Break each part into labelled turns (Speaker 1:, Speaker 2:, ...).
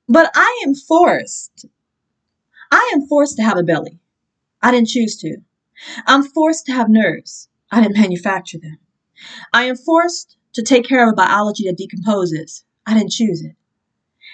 Speaker 1: But I am forced to have a belly. I didn't choose to. I'm forced to have nerves. I didn't manufacture them. I am forced to take care of a biology that decomposes. I didn't choose it.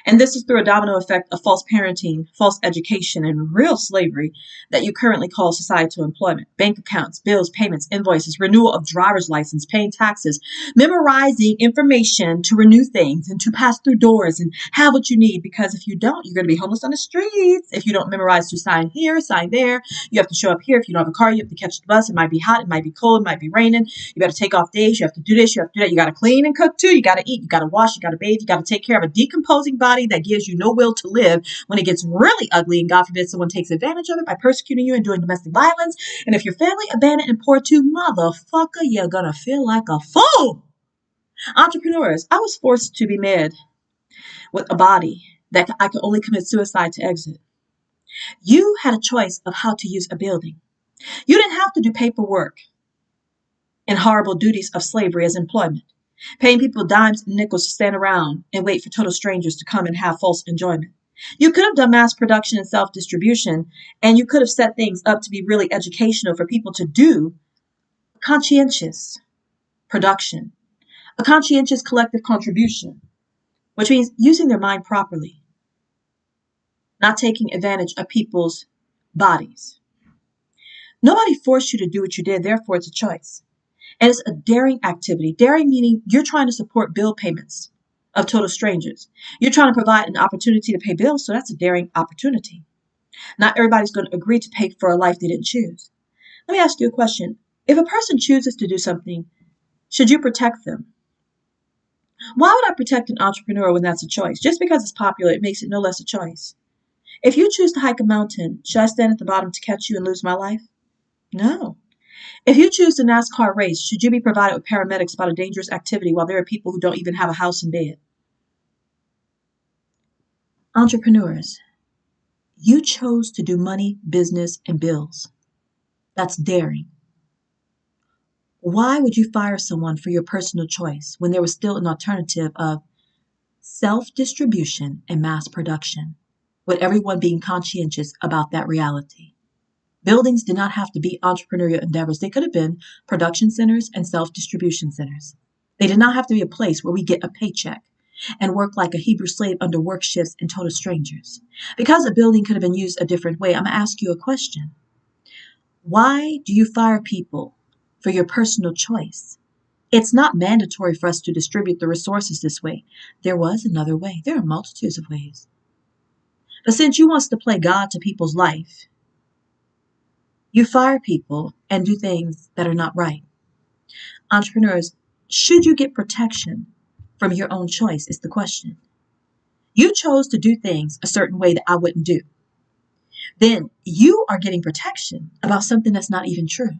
Speaker 1: And this is through a domino effect of false parenting, false education, and real slavery that you currently call societal employment. Bank accounts, bills, payments, invoices, renewal of driver's license, paying taxes, memorizing information to renew things and to pass through doors and have what you need. Because if you don't, you're going to be homeless on the streets. If you don't memorize to sign here, sign there, you have to show up here. If you don't have a car, you have to catch the bus. It might be hot, it might be cold, it might be raining. You got to take off days. You have to do this. You have to do that. You got to clean and cook too. You got to eat. You got to wash. You got to bathe. You got to take care of a decomposing body that gives you no will to live when it gets really ugly. And God forbid someone takes advantage of it by persecuting you and doing domestic violence. And if your family abandoned and poor too, motherfucker, you're going to feel like a fool. Entrepreneurs, I was forced to be made with a body that I could only commit suicide to exit. You had a choice of how to use a building. You didn't have to do paperwork and horrible duties of slavery as employment, paying people dimes and nickels to stand around and wait for total strangers to come and have false enjoyment. You could have done mass production and self distribution, and you could have set things up to be really educational for people to do conscientious production, a conscientious collective contribution, which means using their mind properly, not taking advantage of people's bodies. Nobody forced you to do what you did, therefore, it's a choice. And it's a daring activity. Daring meaning you're trying to support bill payments of total strangers. You're trying to provide an opportunity to pay bills, so that's a daring opportunity. Not everybody's going to agree to pay for a life they didn't choose. Let me ask you a question. If a person chooses to do something, should you protect them? Why would I protect an entrepreneur when that's a choice? Just because it's popular, it makes it no less a choice. If you choose to hike a mountain, should I stand at the bottom to catch you and lose my life? No. If you choose the NASCAR race, should you be provided with paramedics about a dangerous activity while there are people who don't even have a house and bed? Entrepreneurs, you chose to do money, business, and bills. That's daring. Why would you fire someone for your personal choice when there was still an alternative of self distribution and mass production, with everyone being conscientious about that reality? Buildings did not have to be entrepreneurial endeavors. They could have been production centers and self distribution centers. They did not have to be a place where we get a paycheck and work like a Hebrew slave under work shifts and total strangers. Because a building could have been used a different way, I'm going to ask you a question. Why do you fire people for your personal choice? It's not mandatory for us to distribute the resources this way. There was another way. There are multitudes of ways. But since you want to play God to people's life, you fire people and do things that are not right. Entrepreneurs, should you get protection from your own choice is the question. You chose to do things a certain way that I wouldn't do. Then you are getting protection about something that's not even true.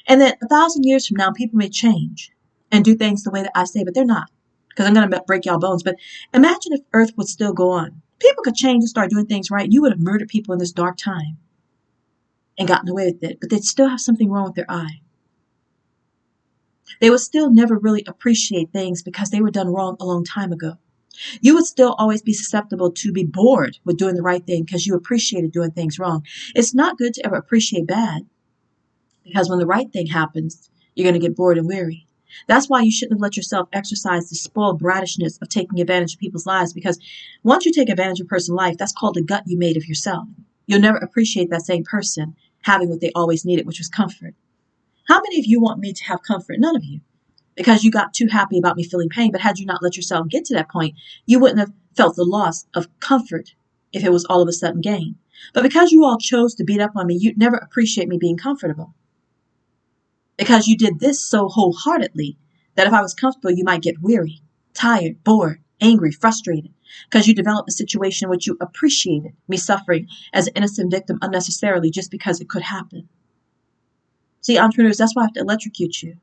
Speaker 1: And then 1,000 years from now, people may change and do things the way that I say, but they're not. Because I'm going to break y'all bones. But imagine if Earth would still go on. People could change and start doing things right. You would have murdered people in this dark time and gotten away with it. But they'd still have something wrong with their eye. They would still never really appreciate things because they were done wrong a long time ago. You would still always be susceptible to be bored with doing the right thing because you appreciated doing things wrong. It's not good to ever appreciate bad because when the right thing happens, you're going to get bored and weary. That's why you shouldn't have let yourself exercise the spoiled brattishness of taking advantage of people's lives, because once you take advantage of a person's life, that's called the gut you made of yourself. You'll never appreciate that same person having what they always needed, which was comfort. How many of you want me to have comfort? None of you. Because you got too happy about me feeling pain. But had you not let yourself get to that point, you wouldn't have felt the loss of comfort if it was all of a sudden gain. But because you all chose to beat up on me, you'd never appreciate me being comfortable. Because you did this so wholeheartedly that if I was comfortable, you might get weary, tired, bored, angry, frustrated. Because you developed a situation in which you appreciated me suffering as an innocent victim unnecessarily just because it could happen. See, entrepreneurs, that's why I have to electrocute you.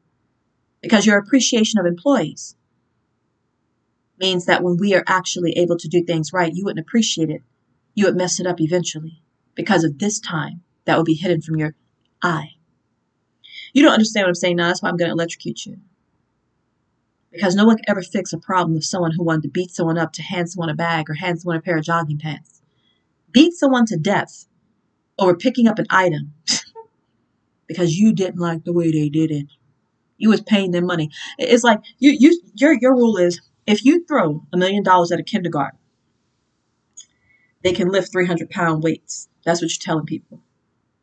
Speaker 1: Because your appreciation of employees means that when we are actually able to do things right, you wouldn't appreciate it. You would mess it up eventually because of this time that will be hidden from your eye. You don't understand what I'm saying now. That's why I'm going to electrocute you. Because no one could ever fix a problem of someone who wanted to beat someone up to hand someone a bag or hand someone a pair of jogging pants. Beat someone to death over picking up an item because you didn't like the way they did it. You was paying them money. It's like your rule is if you throw $1,000,000 at a kindergarten, they can lift 300-pound weights. That's what you're telling people.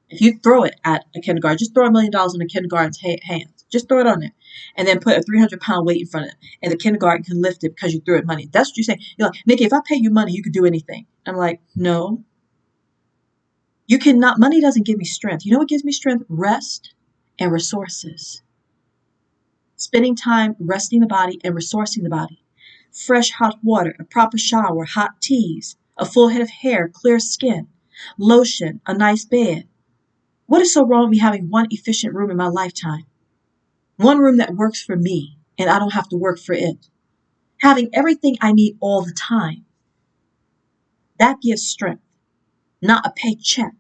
Speaker 1: If you throw it at a kindergarten, just throw $1,000,000 in a kindergarten's hands. Just throw it on there, and then put a 300-pound weight in front of it, and the kindergarten can lift it because you threw it money. That's what you're saying. You're like, Nikki, if I pay you money, you could do anything. I'm like, no, you cannot. Money doesn't give me strength. You know what gives me strength? Rest and resources. Spending time resting the body and resourcing the body. Fresh hot water, a proper shower, hot teas, a full head of hair, clear skin, lotion, a nice bed. What is so wrong with me having one efficient room in my lifetime? One room that works for me and I don't have to work for it. Having everything I need all the time. That gives strength, not a paycheck.